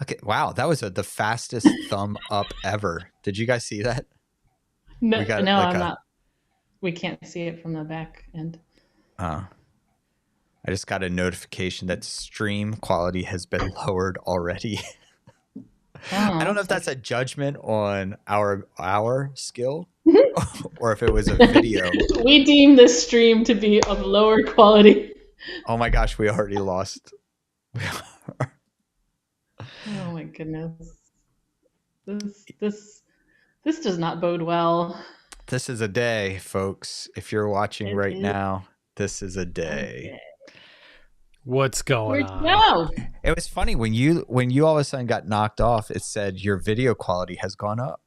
Okay, wow, that was the fastest thumb up ever. Did you guys see that? No, We got no, like I'm a. not. We can't see it from the back end. I just got a notification that stream quality has been lowered already. I don't know if that's a judgment on our skill, or if it was a video. We deem this stream to be of lower quality. Oh my gosh, we already lost. Oh my goodness. This does not bode well. This is a day, folks. If you're watching right now, this is a day. Okay. What's going Where'd on? you go? It was funny when you all of a sudden got knocked off. It said your video quality has gone up.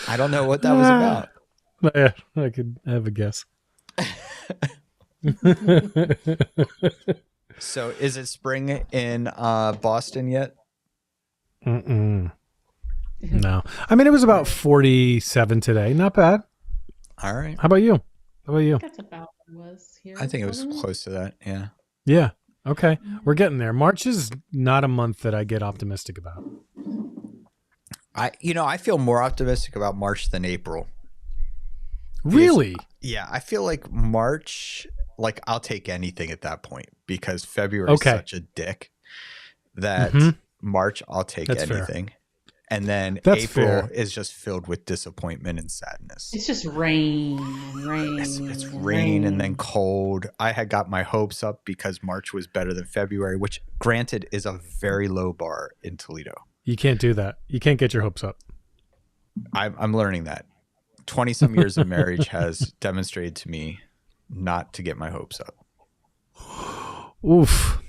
I don't know what that was about. Yeah, I could have a guess. So, is it spring in Boston yet? No. I mean, it was about 47 today. Not bad. All right. How about you? That's about what it was here. I think it was close to that. Yeah. Yeah. Okay. We're getting there. March is not a month that I get optimistic about. I feel more optimistic about March than April. Really? Yeah, I feel like March, like I'll take anything at that point because February is such a dick that March I'll take anything. Fair. And then April is just filled with disappointment and sadness. It's just rain. It's rain and then cold. I had got my hopes up because March was better than February, which granted is a very low bar in Toledo. You can't do that. You can't get your hopes up. I'm learning that. 20-some years of marriage has demonstrated to me not to get my hopes up. Oof.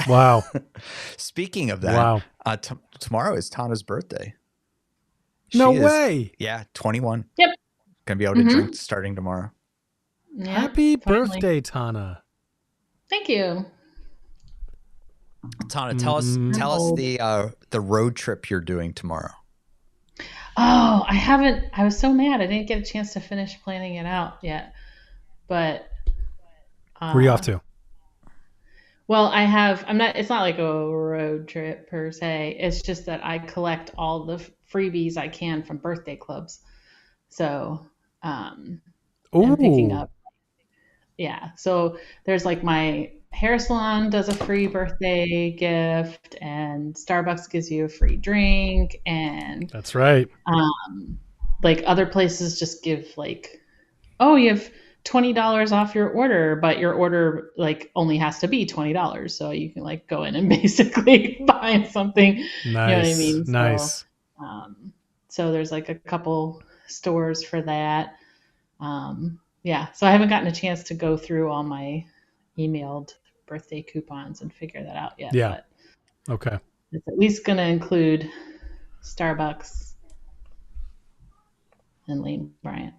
Wow. Speaking of that, tomorrow is Tana's birthday. No way. Yeah, 21. Yep. Gonna be able to drink starting tomorrow. Yeah, Happy birthday, Tana. Thank you. Tana, tell us the road trip you're doing tomorrow. Oh, I haven't. I was so mad. I didn't get a chance to finish planning it out yet. But where are you off to? Well, it's not like a road trip per se. It's just that I collect all the freebies I can from birthday clubs. So, I'm picking up. Yeah. So there's like my hair salon does a free birthday gift, and Starbucks gives you a free drink, and that's right. Like other places just give like, oh, you have $20 off your order, but your order like only has to be $20, so you can like go in and basically buy something. Nice. You know what I mean? Nice. So there's like a couple stores for that. Yeah. So I haven't gotten a chance to go through all my emailed birthday coupons and figure that out yet. Yeah. But okay. It's at least going to include Starbucks and Lane Bryant.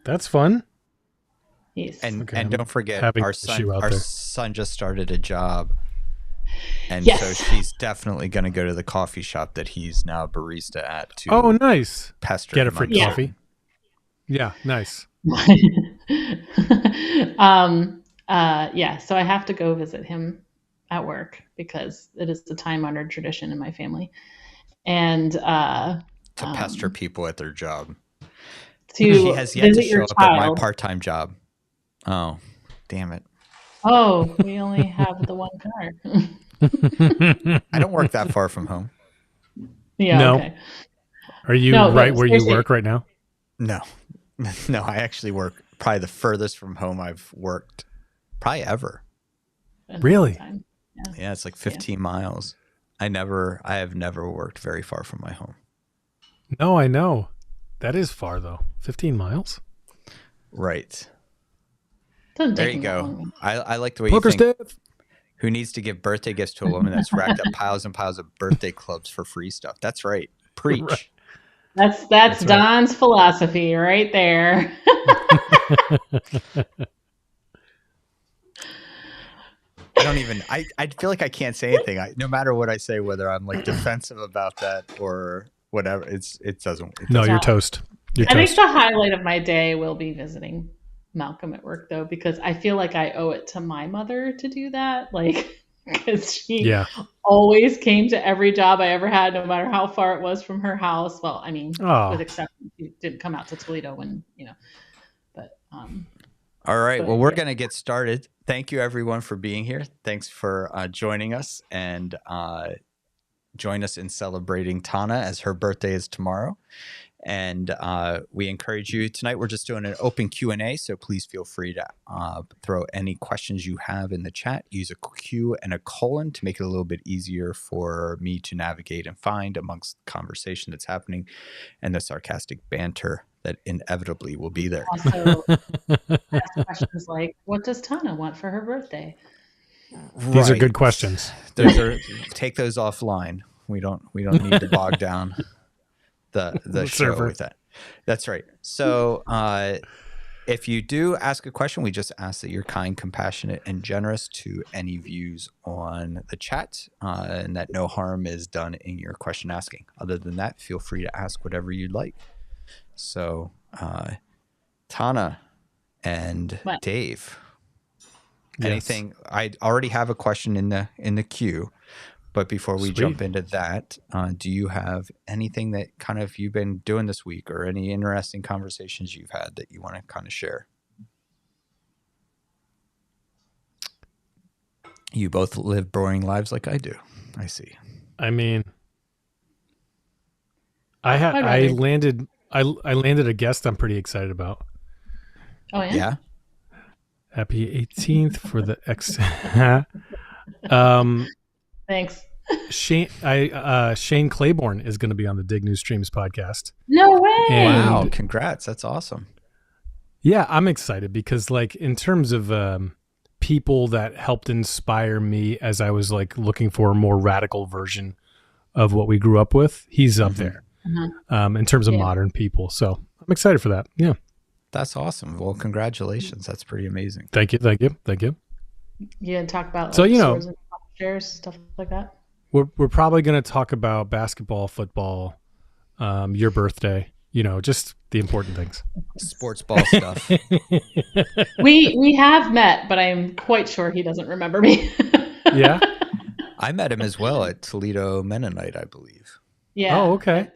That's fun. Yes. And don't forget, our son just started a job. And so she's definitely going to go to the coffee shop that he's now a barista at to nice. Pester Get a free coffee. Yeah, nice. Yeah, so I have to go visit him at work because it is the time-honored tradition in my family. And to pester people at their job. He has yet to show up at my part-time job. Oh, damn it. Oh, we only have the one car. I don't work that far from home. Yeah. No. Okay. Are you right where you work right now? No. No, I actually work probably the furthest from home I've worked probably ever. Really? Yeah, it's like 15 miles. I have never worked very far from my home. No, I know. That is far though. 15 miles? Right. There you go. I like the way Poker you think. Steve. Who needs to give birthday gifts to a woman that's racked up piles and piles of birthday clubs for free stuff? That's right. Preach. Right. That's Don's philosophy right there. I feel like I can't say anything. No matter what I say, whether I'm like defensive about that or whatever, it doesn't. No, you're toast. I think the highlight of my day will be visiting Malcolm at work though, because I feel like I owe it to my mother to do that. Like, because she always came to every job I ever had, no matter how far it was from her house. Well, I mean, with exception, she didn't come out to Toledo when, but. All right. Well, we're going to get started. Thank you everyone for being here. Thanks for joining us, and join us in celebrating Tana, as her birthday is tomorrow. And we encourage you tonight. We're just doing an open Q&A, so please feel free to throw any questions you have in the chat. Use a Q and a colon to make it a little bit easier for me to navigate and find amongst the conversation that's happening and the sarcastic banter that inevitably will be there. Also, ask questions like, what does Tana want for her birthday? These are good questions. Take those offline. We don't need to bog down the show with that. That's right. So if you do ask a question, we just ask that you're kind, compassionate, and generous to any views on the chat, and that no harm is done in your question asking. Other than that, feel free to ask whatever you'd like. So Tana and Dave, anything? I already have a question in the queue. But before we jump into that, do you have anything that kind of you've been doing this week, or any interesting conversations you've had that you want to kind of share? You both live boring lives like I do. I see. I mean, I landed a guest I'm pretty excited about. Oh yeah. Yeah. Happy 18th for the Thanks. Shane Claiborne is going to be on the Dig New Streams podcast. No way! Wow, congrats! That's awesome. Yeah, I'm excited because, like, in terms of people that helped inspire me as I was like looking for a more radical version of what we grew up with, he's up there in terms of modern people. So I'm excited for that. Yeah, that's awesome. Well, congratulations. That's pretty amazing. Thank you. You didn't talk about swords and shares, stuff like that. We're probably going to talk about basketball, football, your birthday, just the important things. Sports ball stuff. We have met, but I'm quite sure he doesn't remember me. Yeah. I met him as well at Toledo Mennonite, I believe. Yeah. Oh, okay.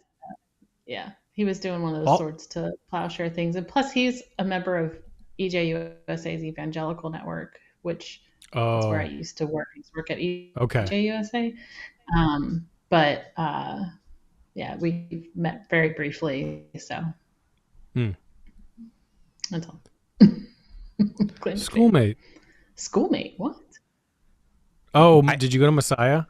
Yeah. He was doing one of those Swords to Plowshare things. And plus he's a member of EJUSA's Evangelical Network, which that's where I used to work. I used to work at EJUSA. Yeah, we met very briefly. So that's all. Schoolmate. Schoolmate? What? Oh, did you go to Messiah?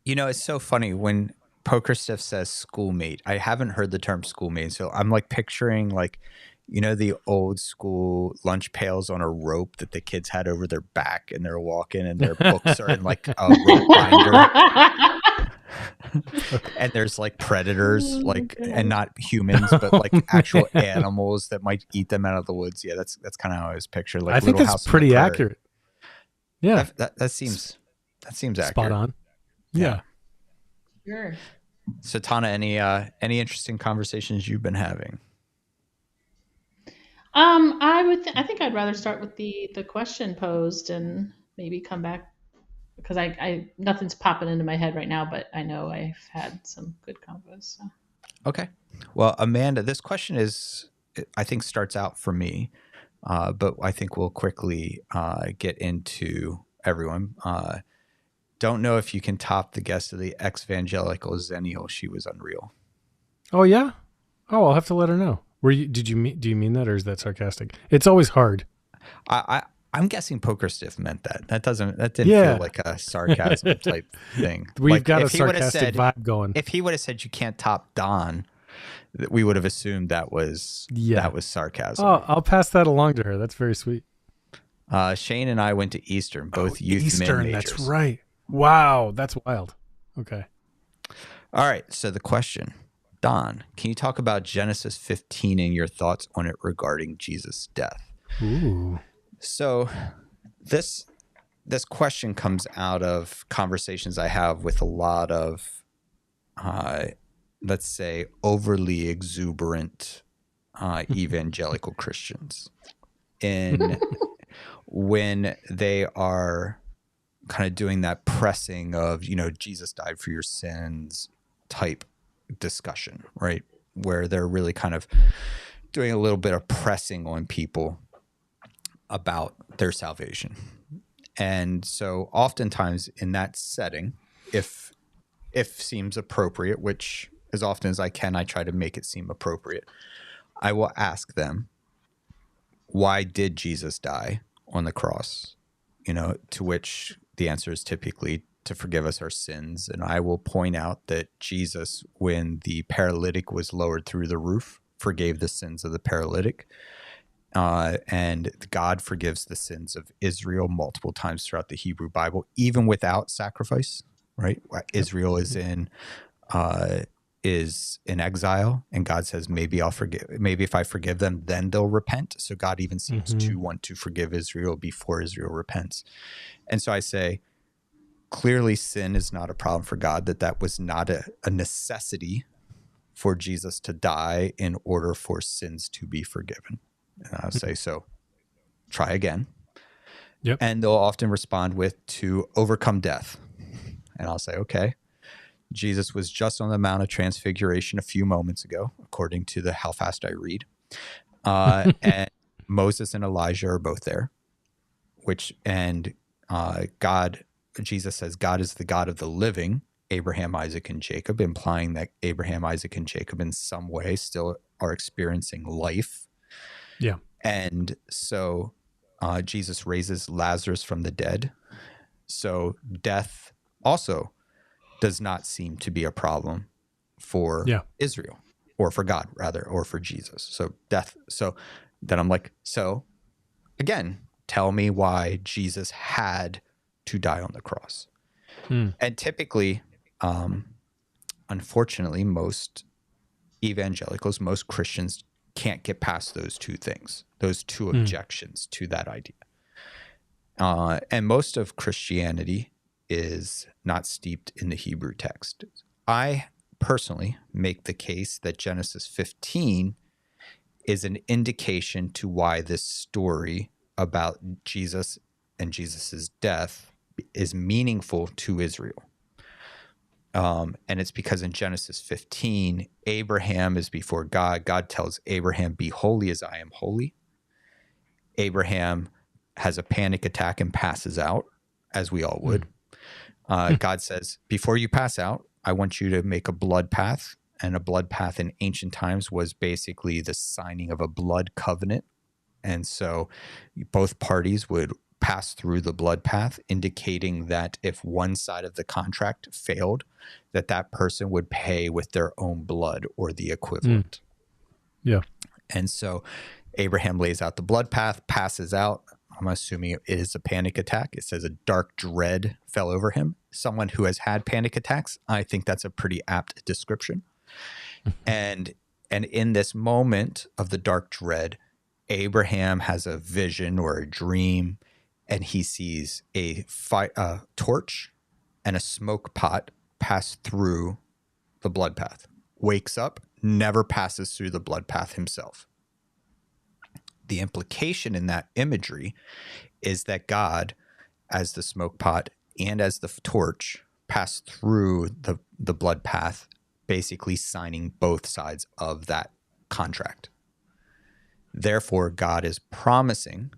It's so funny when Poker Stiff says schoolmate. I haven't heard the term schoolmate, so I'm like picturing like, the old school lunch pails on a rope that the kids had over their back, and they're walking and their books are in like a rope binder. And there's like predators, and not humans, but like actual animals that might eat them out of the woods. Yeah, that's kind of how I was pictured. Like, I think that's pretty accurate. Yeah, that seems accurate. Spot on. Yeah. Sure. So Tana, any interesting conversations you've been having? I think I'd rather start with the question posed and maybe come back, because I nothing's popping into my head right now, but I know I've had some good combos. So. Okay. Well, Amanda, this question I think starts out for me, but I think we'll quickly get into everyone. Don't know if you can top the guest of the ex-evangelical Zennial. She was unreal. Oh yeah. Oh, I'll have to let her know. Do you mean that, or is that sarcastic? It's always hard. I'm guessing Poker Stiff meant that. That didn't feel like a sarcasm type thing. We've got a sarcastic vibe going. If he would have said you can't top Don, we would have assumed that was sarcasm. Oh, I'll pass that along to her. That's very sweet. Shane and I went to Eastern, both youth min majors. That's right. Wow, that's wild. Okay. All right. So the question. Don, can you talk about Genesis 15 and your thoughts on it regarding Jesus' death? Ooh. So this question comes out of conversations I have with a lot of, let's say, overly exuberant evangelical Christians. in when they are kind of doing that pressing of, Jesus died for your sins type discussion, right? Where they're really kind of doing a little bit of pressing on people about their salvation. And so oftentimes in that setting, if seems appropriate, which as often as I can, I try to make it seem appropriate, I will ask them, why did Jesus die on the cross? To which the answer is typically to forgive us our sins. And I will point out that Jesus, when the paralytic was lowered through the roof, forgave the sins of the paralytic. And God forgives the sins of Israel multiple times throughout the Hebrew Bible, even without sacrifice, right? Israel is in exile, and God says, maybe if I forgive them, then they'll repent. So God even seems to want to forgive Israel before Israel repents. And so I say, clearly sin is not a problem for God, that was not a necessity for Jesus to die in order for sins to be forgiven. And I'll say, so try again. Yep. And they'll often respond with, to overcome death. And I'll say, okay, Jesus was just on the Mount of Transfiguration a few moments ago, according to How Fast I Read. And Moses and Elijah are both there, Jesus says God is the God of the living, Abraham, Isaac, and Jacob, implying that Abraham, Isaac, and Jacob in some way still are experiencing life. Yeah. And so Jesus raises Lazarus from the dead. So death also does not seem to be a problem for Israel, or for God rather, or for Jesus. So death. So then I'm like, so again, tell me why Jesus had to die on the cross. And typically, unfortunately, most evangelicals, most Christians can't get past those two things, those two objections to that idea. And most of Christianity is not steeped in the Hebrew text. I personally make the case that Genesis 15 is an indication to why this story about Jesus and Jesus's death is meaningful to Israel. And it's because in Genesis 15, Abraham is before God. God tells Abraham, be holy as I am holy. Abraham has a panic attack and passes out, as we all would. God says, before you pass out, I want you to make a blood path. And a blood path in ancient times was basically the signing of a blood covenant. And so both parties would pass through the blood path, indicating that if one side of the contract failed, that person would pay with their own blood or the equivalent. Yeah. And so Abraham lays out the blood path, passes out. I'm assuming it is a panic attack. It says a dark dread fell over him. Someone who has had panic attacks, I think that's a pretty apt description. And in this moment of the dark dread, Abraham has a vision or a dream, and he sees a torch and a smoke pot pass through the blood path. Wakes up, never passes through the blood path himself. The implication in that imagery is that God, as the smoke pot and as the torch, passed through the blood path, basically signing both sides of that contract. Therefore, God is promising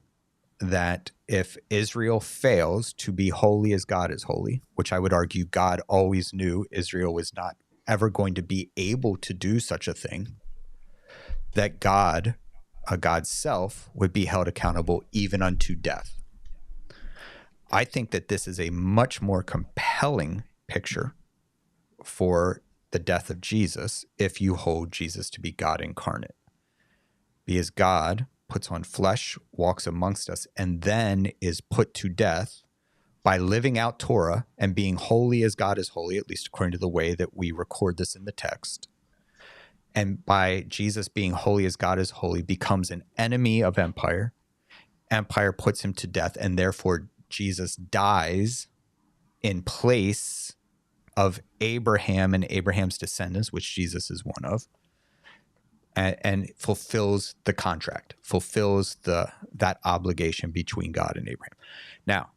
that if Israel fails to be holy as God is holy, which I would argue God always knew Israel was not ever going to be able to do such a thing, that God, God's self, would be held accountable even unto death. I think that this is a much more compelling picture for the death of Jesus if you hold Jesus to be God incarnate. Because God puts on flesh, walks amongst us, and then is put to death by living out Torah and being holy as God is holy, at least according to the way that we record this in the text. And by Jesus being holy as God is holy, becomes an enemy of empire. Empire puts him to death, and therefore Jesus dies in place of Abraham and Abraham's descendants, which Jesus is one of. and fulfills the contract, fulfills that obligation between God and Abraham. Now,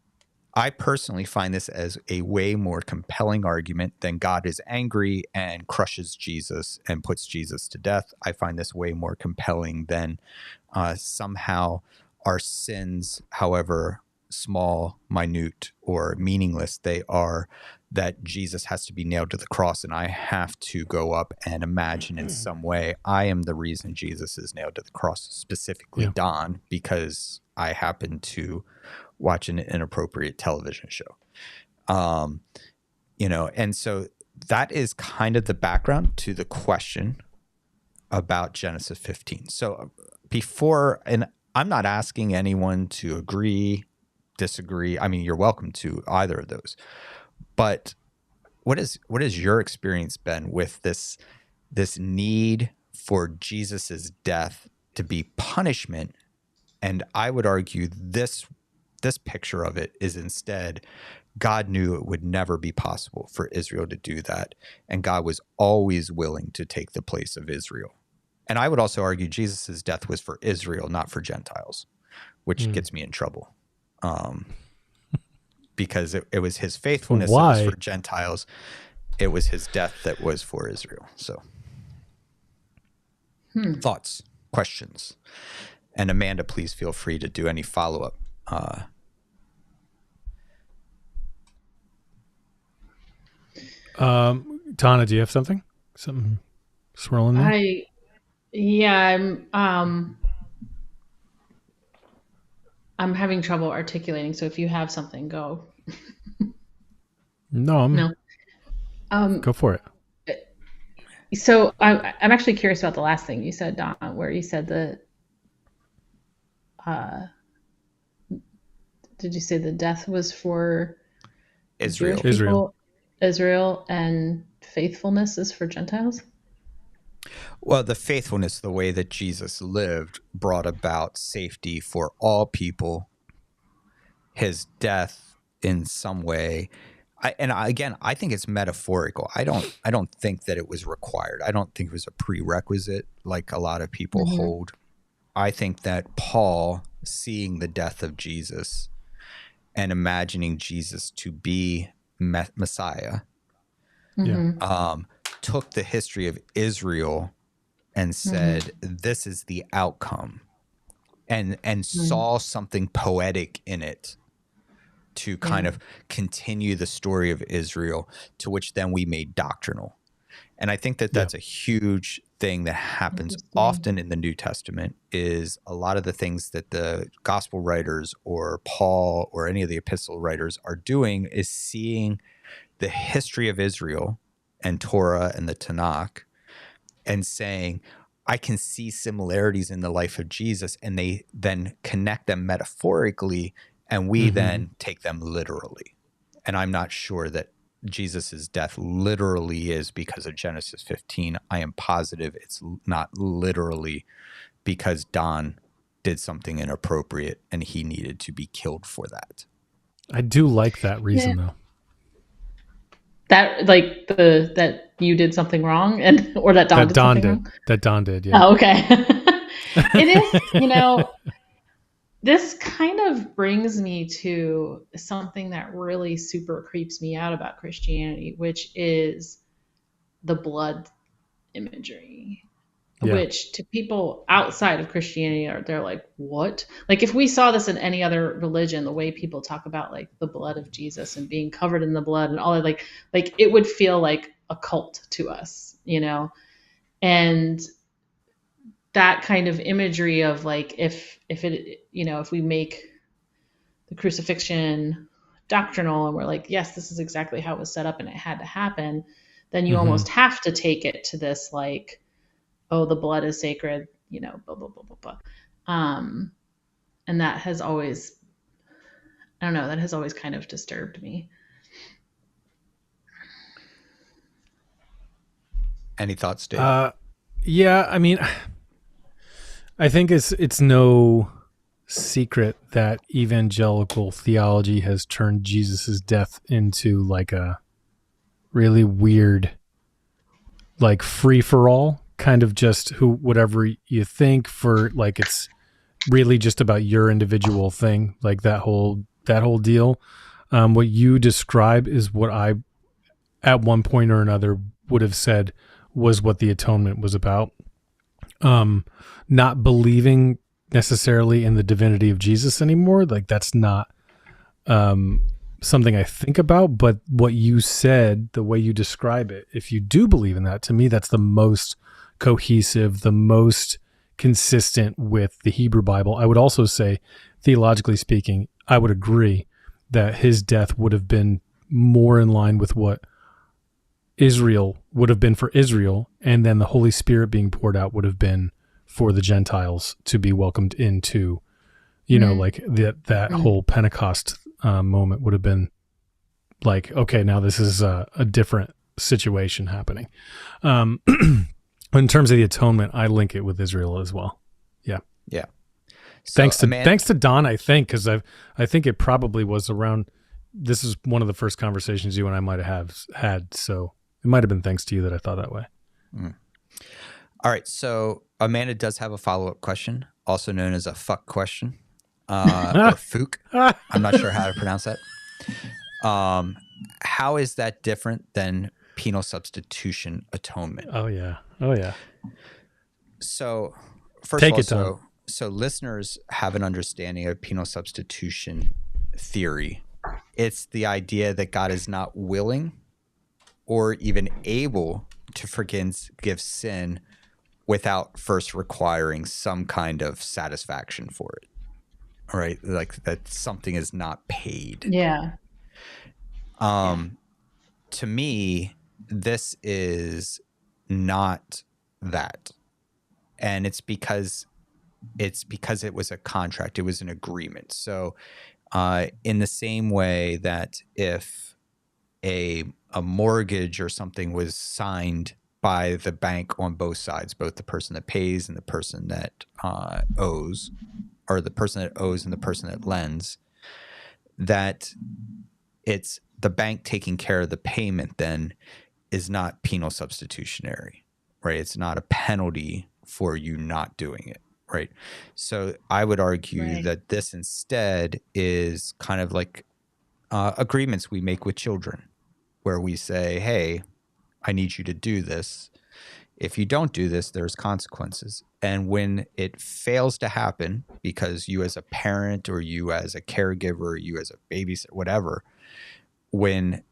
I personally find this as a way more compelling argument than God is angry and crushes Jesus and puts Jesus to death. I find this way more compelling than somehow our sins, however small, minute, or meaningless they are, that Jesus has to be nailed to the cross, and I have to go up and imagine in some way I am the reason Jesus is nailed to the cross, specifically Don, because I happen to watch an inappropriate television show. And so that is kind of the background to the question about Genesis 15. So and I'm not asking anyone to agree, disagree. I mean, you're welcome to either of those. But what has your experience been with this need for Jesus's death to be punishment? And I would argue this picture of it is instead, God knew it would never be possible for Israel to do that, and God was always willing to take the place of Israel. And I would also argue Jesus's death was for Israel, not for Gentiles, which gets me in trouble. Because it was his faithfulness that was for Gentiles. It was his death that was for Israel. So thoughts, questions. And Amanda, please feel free to do any follow-up. Tana, do you have something swirling there? I'm having trouble articulating, so if you have something, go. No. Go for it. So I'm actually curious about the last thing you said, Don, where you said did you say the death was for Israel, and faithfulness is for Gentiles? Well, the faithfulness, the way that Jesus lived, brought about safety for all people. His death, in some way, I think it's metaphorical. I don't think that it was required. I don't think it was a prerequisite like a lot of people hold. I think that Paul, seeing the death of Jesus and imagining Jesus to be Messiah, took the history of Israel and said, this is the outcome, and saw something poetic in it to kind of continue the story of Israel, to which then we made doctrinal. And I think that that's a huge thing that happens often in the New Testament, is a lot of the things that the gospel writers or Paul or any of the epistle writers are doing is seeing the history of Israel and Torah and the Tanakh and saying, I can see similarities in the life of Jesus, and they then connect them metaphorically, and we then take them literally. And I'm not sure that Jesus's death literally is because of Genesis 15. I am positive it's not literally because Don did something inappropriate and he needed to be killed for that. I do like that reason though. That that you did something wrong or that Don did something wrong? That Don did, yeah. Oh, okay. It is, this kind of brings me to something that really super creeps me out about Christianity, which is the blood imagery, which to people outside of Christianity they're like, what? Like if we saw this in any other religion, the way people talk about like the blood of Jesus and being covered in the blood and all that, like it would feel like a cult to us, and that kind of imagery of like, if we make the crucifixion doctrinal and we're like, yes, this is exactly how it was set up and it had to happen, then you almost have to take it to this like, oh, the blood is sacred, blah, blah, blah, blah, blah. And that has always, that has always kind of disturbed me. Any thoughts, Dave? Yeah, I mean, I think it's no secret that evangelical theology has turned Jesus's death into like a really weird, like free for all kind of just whatever you think for like, it's really just about your individual thing, like that whole deal. What you describe is what I, at one point or another, would have said was what the atonement was about. Not believing necessarily in the divinity of Jesus anymore. Like that's not something I think about, but what you said, the way you describe it, if you do believe in that, to me, that's the most cohesive, the most consistent with the Hebrew Bible. I would also say, theologically speaking, I would agree that his death would have been more in line with what Israel would have been for Israel, and then the Holy Spirit being poured out would have been for the Gentiles to be welcomed into, like that whole Pentecost moment would have been like, okay, now this is a different situation happening. In terms of the atonement, I link it with Israel as well. Yeah. Yeah. So, thanks to Don, I think, because I think it probably was around. This is one of the first conversations you and I might have had, so it might have been thanks to you that I thought that way. Mm. All right, so Amanda does have a follow-up question, also known as a fuck question, or fook. I'm not sure how to pronounce that. How is that different than penal substitution atonement? Oh yeah. So first of all, so listeners have an understanding of penal substitution theory. It's the idea that God is not willing or even able to forgive sin without first requiring some kind of satisfaction for it. All right, like that something is not paid. Yeah. To me, this is not that. And it's because it was a contract, it was an agreement. So in the same way that if a mortgage or something was signed by the bank on both sides, both the person that pays and the person that owes, or the person that owes and the person that lends, that it's the bank taking care of the payment then is not penal substitutionary, right? It's not a penalty for you not doing it, right? So I would argue that this instead is kind of like agreements we make with children, where we say, hey, I need you to do this. If you don't do this, there's consequences. And when it fails to happen, because you as a parent or you as a caregiver or you as a babysitter, whatever, when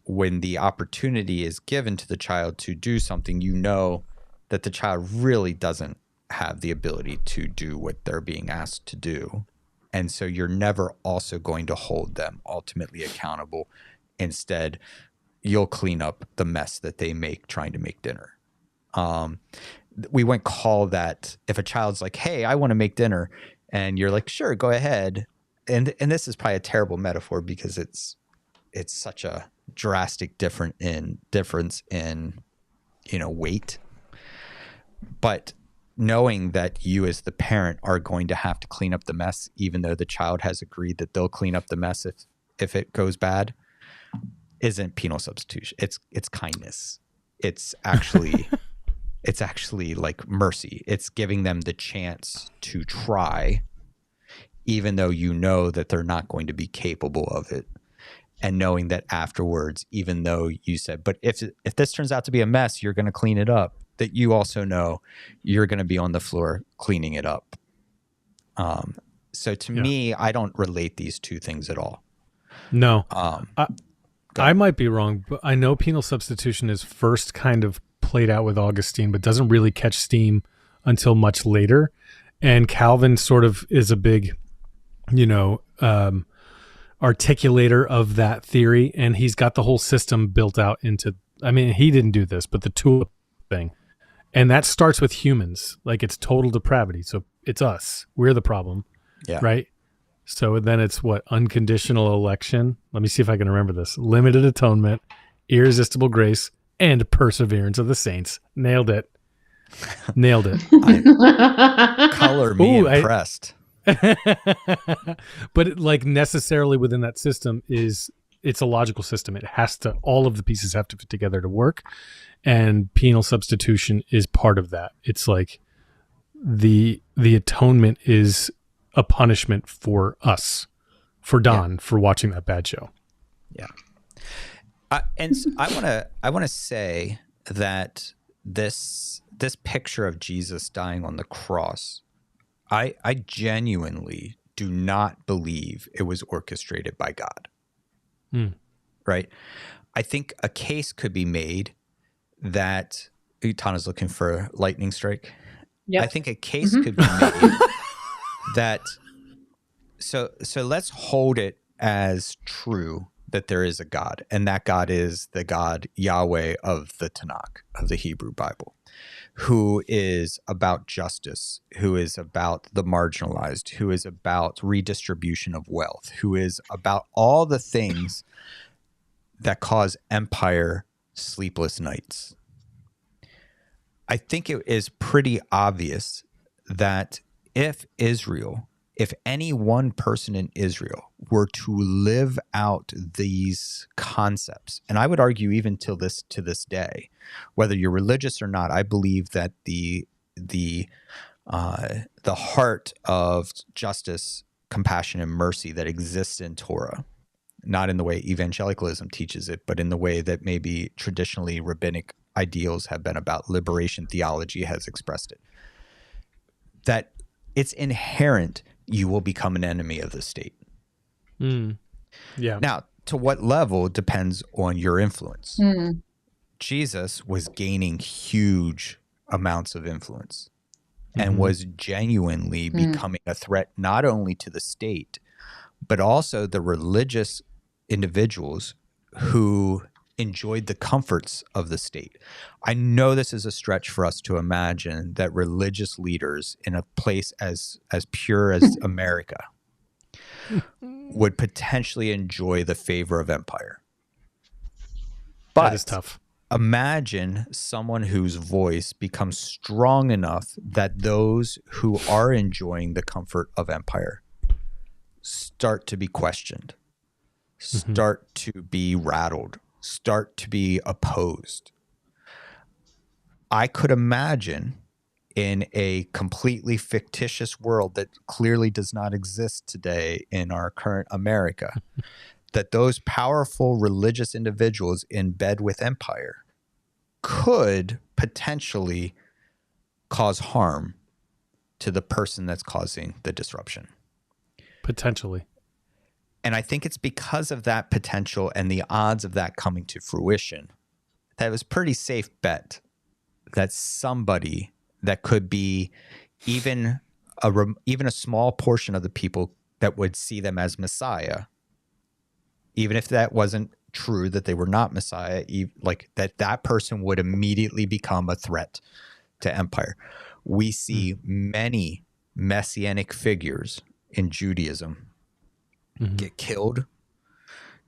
the opportunity is given to the child to do something, you know that the child really doesn't have the ability to do what they're being asked to do. And so you're never also going to hold them ultimately accountable. Instead, you'll clean up the mess that they make trying to make dinner. We wouldn't call that, if a child's like, hey, I want to make dinner, and you're like, sure, go ahead. And this is probably a terrible metaphor because it's such a drastic difference in weight. But knowing that you as the parent are going to have to clean up the mess, even though the child has agreed that they'll clean up the mess if it goes bad, isn't penal substitution. It's kindness. It's actually like mercy. It's giving them the chance to try, even though you know that they're not going to be capable of it. And knowing that afterwards, even though you said, but if this turns out to be a mess, you're going to clean it up, that you also know you're going to be on the floor cleaning it up. So to me, I don't relate these two things at all. No. I might be wrong, but I know penal substitution is first kind of played out with Augustine, but doesn't really catch steam until much later. And Calvin sort of is a big, articulator of that theory, and he's got the whole system built out into, he didn't do this, but the tulip thing. And that starts with humans, like it's total depravity. So it's us. We're the problem, right? So then it's what? Unconditional election. Let me see if I can remember this. Limited atonement, irresistible grace, and perseverance of the saints. Nailed it. Color me impressed. But necessarily within that system is it's a logical system. It has to, all of the pieces have to fit together to work. And penal substitution is part of that. It's like the atonement is a punishment for us, for Don, for watching that bad show. Yeah. And I want to say that this picture of Jesus dying on the cross, I genuinely do not believe it was orchestrated by God. Right? I think a case could be made that Tana's looking for a lightning strike. Yep. I think a case could be made that so let's hold it as true that there is a God, and that God is the God Yahweh of the Tanakh, of the Hebrew Bible, who is about justice, who is about the marginalized, who is about redistribution of wealth, who is about all the things that cause empire sleepless nights. I think it is pretty obvious that if any one person in Israel were to live out these concepts, and I would argue even to this day, whether you're religious or not, I believe that the heart of justice, compassion, and mercy that exists in Torah, not in the way evangelicalism teaches it, but in the way that maybe traditionally rabbinic ideals have been about liberation theology has expressed it, that it's inherent you will become an enemy of the state. Yeah. Now, to what level depends on your influence. Jesus was gaining huge amounts of influence and was genuinely becoming a threat not only to the state, but also the religious individuals who enjoyed the comforts of the state. I know this is a stretch for us to imagine that religious leaders in a place as pure as America would potentially enjoy the favor of empire. But that is tough. Imagine someone whose voice becomes strong enough that those who are enjoying the comfort of empire start to be questioned, start to be rattled, start to be opposed. I could imagine in a completely fictitious world that clearly does not exist today in our current America, that those powerful religious individuals in bed with empire could potentially cause harm to the person that's causing the disruption. Potentially. And I think it's because of that potential and the odds of that coming to fruition that it was a pretty safe bet that somebody that could be even a small portion of the people that would see them as Messiah, even if that wasn't true, that they were not Messiah, like that person would immediately become a threat to empire. We see many messianic figures in Judaism get killed,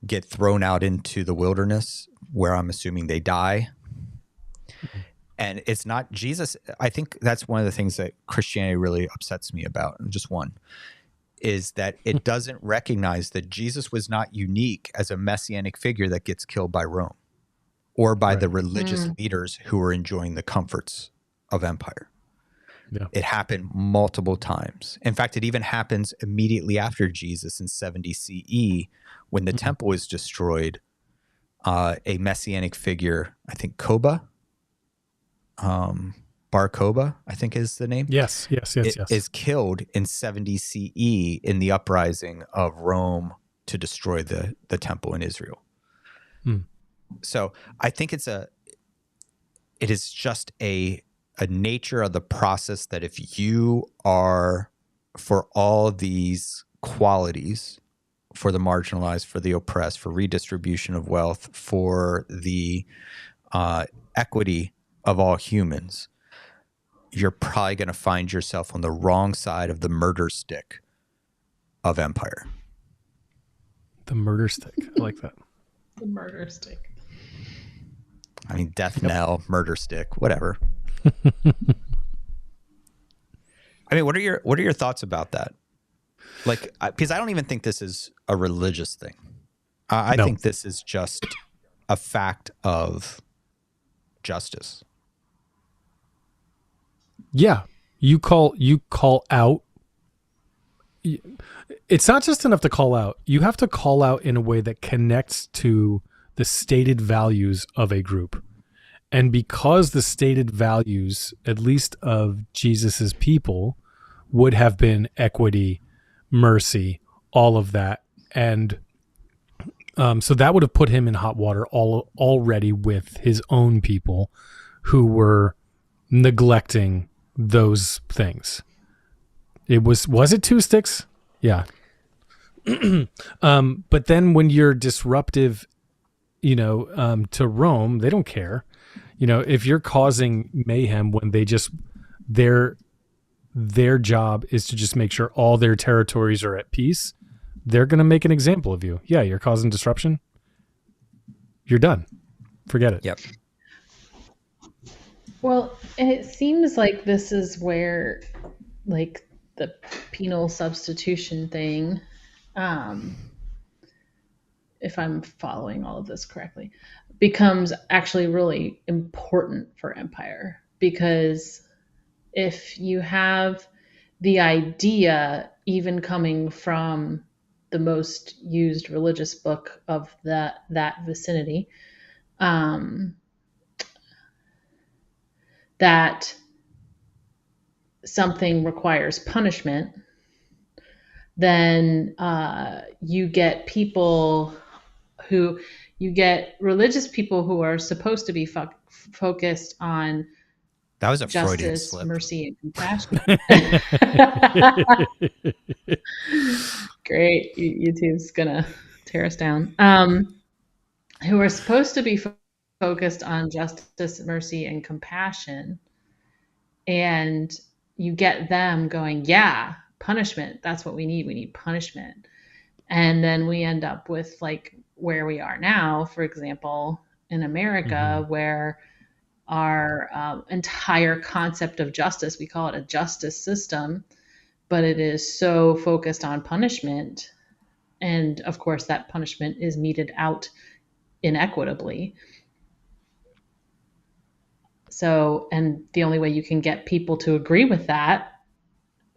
get thrown out into the wilderness, where I'm assuming they die. And it's not Jesus. I think that's one of the things that Christianity really upsets me about, just one, is that it doesn't recognize that Jesus was not unique as a messianic figure that gets killed by Rome or by the religious leaders who are enjoying the comforts of empire. Yeah. It happened multiple times. In fact, it even happens immediately after Jesus in 70 CE when the temple was destroyed. A messianic figure, I think Koba, Bar Koba, I think is the name. Yes. Is killed in 70 CE in the uprising of Rome to destroy the temple in Israel. So I think it is just a nature of the process that if you are for all these qualities, for the marginalized, for the oppressed, for redistribution of wealth, for the equity of all humans, you're probably going to find yourself on the wrong side of the murder stick of empire. The murder stick. I like that. The murder stick. I mean, death knell, murder stick, whatever. I mean, what are your thoughts about that? Like, because I don't even think this is a religious thing. I think this is just a fact of justice. Yeah. You call out. It's not just enough to call out. You have to call out in a way that connects to the stated values of a group. And because the stated values, at least of Jesus's people, would have been equity, mercy, all of that. And so that would have put him in hot water already with his own people who were neglecting those things. It was it two sticks? Yeah. But then when you're disruptive, to Rome, they don't care. If you're causing mayhem when they just their job is to just make sure all their territories are at peace, they're going to make an example of you. Yeah, you're causing disruption. You're done. Forget it. Yep. Well, and it seems like this is where, like, the penal substitution thing, if I'm following all of this correctly, becomes actually really important for empire. Because if you have the idea, even coming from the most used religious book of that vicinity, that something requires punishment, then you get religious people who are supposed to be focused on that was a justice, mercy, and compassion. Great. YouTube's gonna tear us down. Who are supposed to be focused on justice, mercy, and compassion. And you get them going, yeah, punishment. That's what we need. We need punishment. And then we end up with, like, where we are now, for example, in America, where our entire concept of justice, we call it a justice system, but it is so focused on punishment. And of course, that punishment is meted out inequitably. So, and the only way you can get people to agree with that,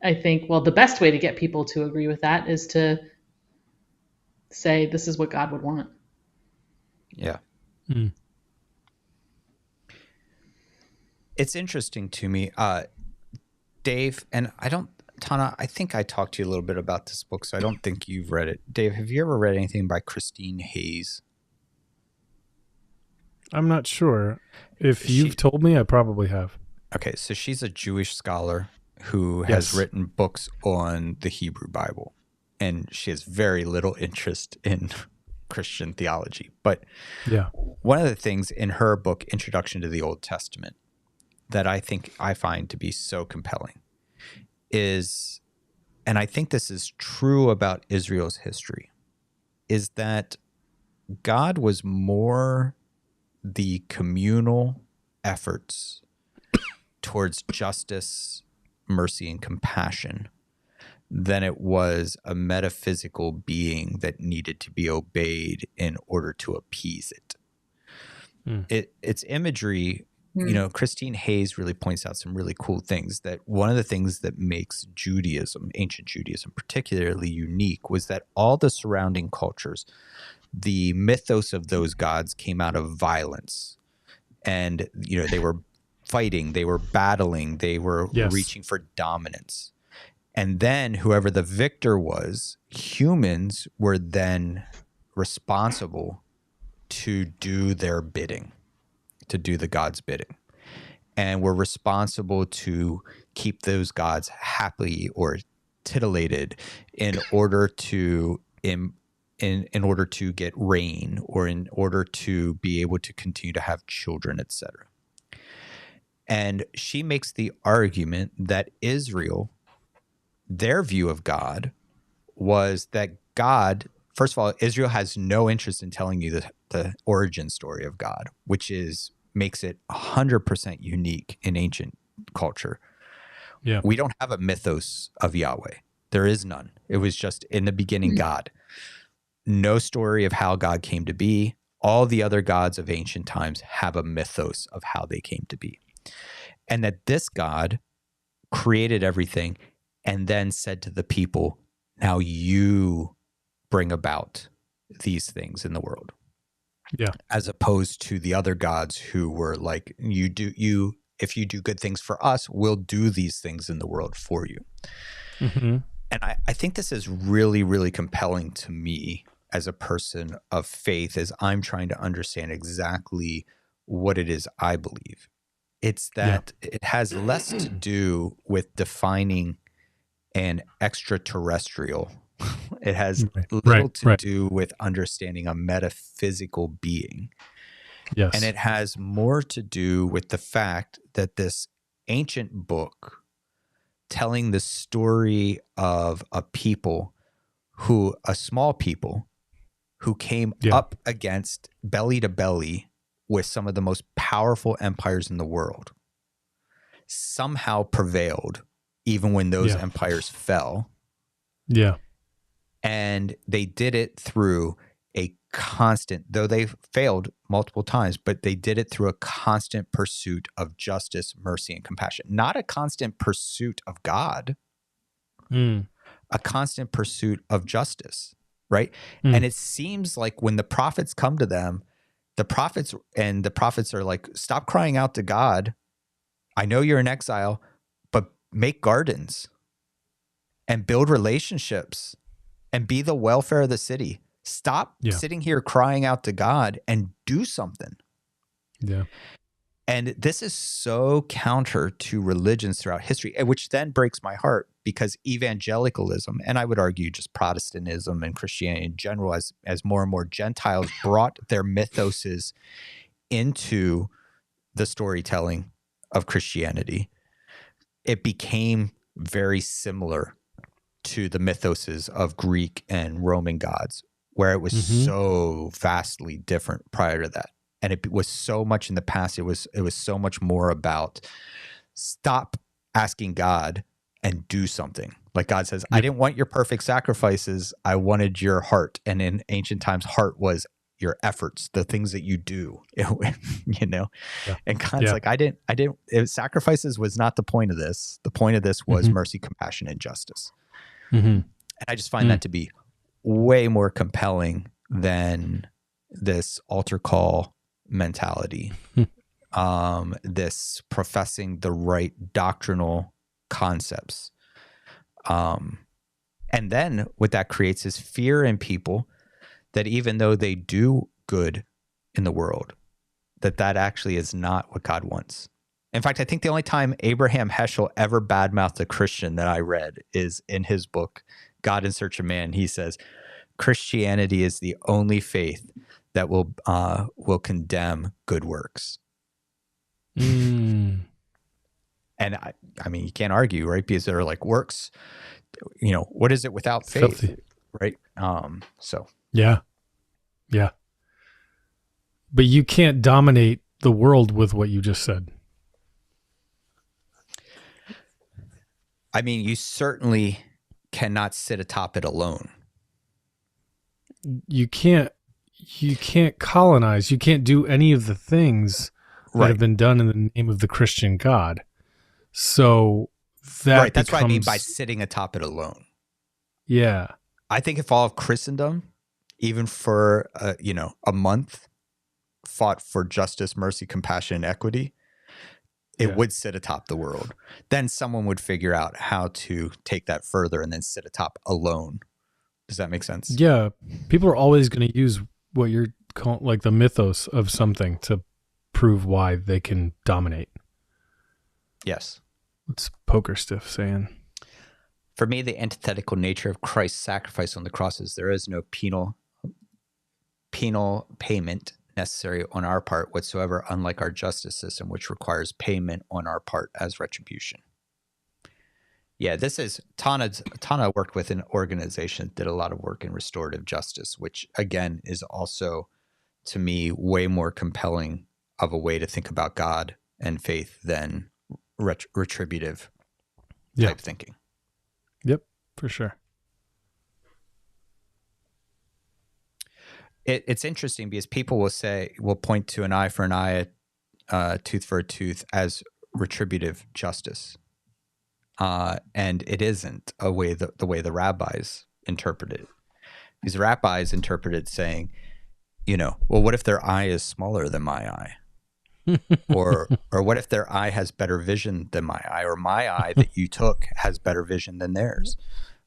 I think, well, the best way to get people to agree with that is to say, this is what God would want. Yeah. It's interesting to me, Dave, and Tana, I think I talked to you a little bit about this book, so I don't think you've read it. Dave, have you ever read anything by Christine Hayes? I'm not sure. If you've told me, I probably have. Okay, so she's a Jewish scholar who has written books on the Hebrew Bible, and she has very little interest in Christian theology. But one of the things in her book, Introduction to the Old Testament, that I find to be so compelling is, and I think this is true about Israel's history, is that God was more the communal efforts towards justice, mercy, and compassion than it was a metaphysical being that needed to be obeyed in order to appease it. Its imagery, Christine Hayes really points out some really cool things. That one of the things that makes Judaism, ancient Judaism, particularly unique was that all the surrounding cultures, the mythos of those gods came out of violence. And, they were fighting, they were battling, they were reaching for dominance. And then whoever the victor was, humans were then responsible to do their bidding, to do the god's bidding. And were responsible to keep those gods happy or titillated in order to in order to get rain, or in order to be able to continue to have children, etc. And she makes the argument that Israel, their view of God was that God, first of all, Israel has no interest in telling you the origin story of God, which makes it 100% unique in ancient culture. Yeah. We don't have a mythos of Yahweh. There is none. It was just in the beginning God. no story of how God came to be. All the other gods of ancient times have a mythos of how they came to be. And that this God created everything and then said to the people, now you bring about these things in the world. Yeah. As opposed to the other gods who were like, if you do good things for us, we'll do these things in the world for you. Mm-hmm. And I think this is really, really compelling to me as a person of faith as I'm trying to understand exactly what it is I believe. It's that it has less to do with defining an extraterrestrial. It has little to do with understanding a metaphysical being. Yes. And it has more to do with the fact that this ancient book telling the story of a small people who came up against belly to belly with some of the most powerful empires in the world, somehow prevailed even when those empires fell. Yeah. And they did it through a constant, though they failed multiple times, but they did it through a constant pursuit of justice, mercy, and compassion. Not a constant pursuit of God, a constant pursuit of justice, right? And it seems like when the prophets come to them, the prophets are like, stop crying out to God. I know you're in exile, but make gardens and build relationships and be the welfare of the city. Stop sitting here crying out to God and do something. Yeah. And this is so counter to religions throughout history, which then breaks my heart because evangelicalism, and I would argue just Protestantism and Christianity in general, as more and more Gentiles brought their mythoses into the storytelling of Christianity, it became very similar to the mythoses of Greek and Roman gods, where it was so vastly different prior to that. And it was so much in the past. It was so much more about stop asking God and do something. Like God says, I didn't want your perfect sacrifices. I wanted your heart. And in ancient times, heart was your efforts, the things that you do, you know? Yeah. And God's like, sacrifices was not the point of this. The point of this was mercy, compassion, and justice. And I just find that to be way more compelling than this altar call mentality, this professing the right doctrinal concepts. And then what that creates is fear in people that even though they do good in the world, that actually is not what God wants. In fact, I think the only time Abraham Heschel ever badmouthed a Christian that I read is in his book, God in Search of Man. He says, Christianity is the only faith that will condemn good works. And I mean, you can't argue, right? Because they're like works, what is it without faith? Filthy. Right? So. Yeah. Yeah. But you can't dominate the world with what you just said. I mean, you certainly cannot sit atop it alone. You can't colonize. You can't do any of the things that have been done in the name of the Christian God. So that that's what I mean by sitting atop it alone. Yeah. I think if all of Christendom, even for a month, fought for justice, mercy, compassion, and equity, it would sit atop the world. Then someone would figure out how to take that further and then sit atop alone. Does that make sense? Yeah. People are always going to use what you're calling like the mythos of something to prove why they can dominate. Yes. What's Poker Stiff saying? For me, the antithetical nature of Christ's sacrifice on the cross is there is no penal payment necessary on our part whatsoever, unlike our justice system, which requires payment on our part as retribution. Yeah, this is Tana worked with an organization that did a lot of work in restorative justice, which again is also, to me, way more compelling of a way to think about God and faith than retributive type thinking. Yep, for sure. it's interesting because people will point to an eye for an eye, a tooth for a tooth as retributive justice. And it isn't the way the rabbis interpret it. These rabbis interpret it saying, well, what if their eye is smaller than my eye? or what if their eye has better vision than my eye, or my eye that you took has better vision than theirs?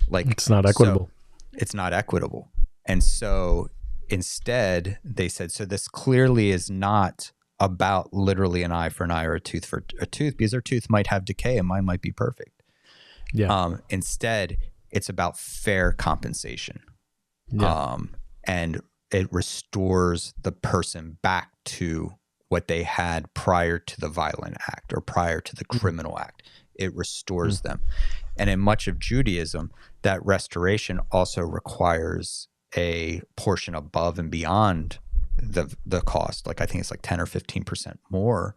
Like, it's not equitable. So it's not equitable. And so instead they said, so this clearly is not about literally an eye for an eye or a tooth for a tooth, because their tooth might have decay and mine might be perfect. Yeah. Instead, it's about fair compensation. Yeah. And it restores the person back to what they had prior to the violent act or prior to the criminal act. It restores them. And in much of Judaism, that restoration also requires a portion above and beyond the cost. Like, I think it's like 10 or 15% more,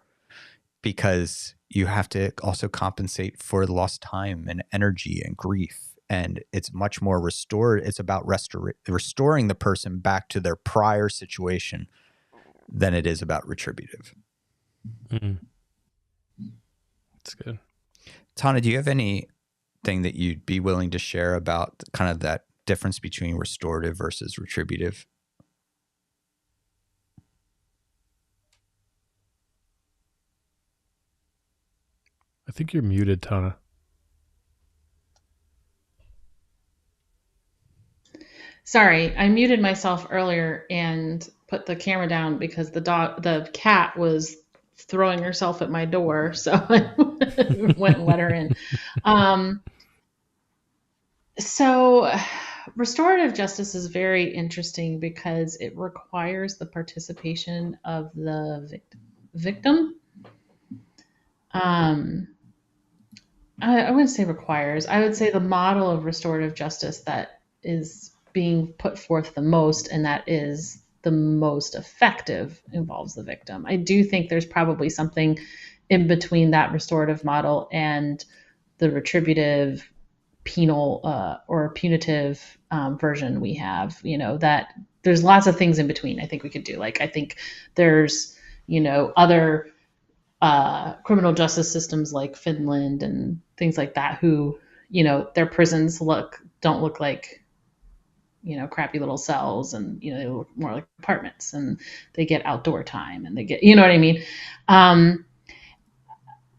because you have to also compensate for lost time and energy and grief. And it's much more restored. It's about restoring the person back to their prior situation than it is about retributive. That's good. Tana, do you have anything that you'd be willing to share about kind of that difference between restorative versus retributive? I think you're muted, Tana. Sorry, I muted myself earlier and put the camera down because the cat was throwing herself at my door, so I went and let her in. So restorative justice is very interesting because it requires the participation of the victim. I wouldn't say requires. I would say the model of restorative justice that is being put forth the most, and that is the most effective, involves the victim. I do think there's probably something in between that restorative model and the retributive, penal or punitive version we have. That there's lots of things in between I think we could do. Like, I think there's other criminal justice systems like Finland and things like that, who their prisons don't look like crappy little cells, and they look more like apartments, and they get outdoor time, and they get, what I mean.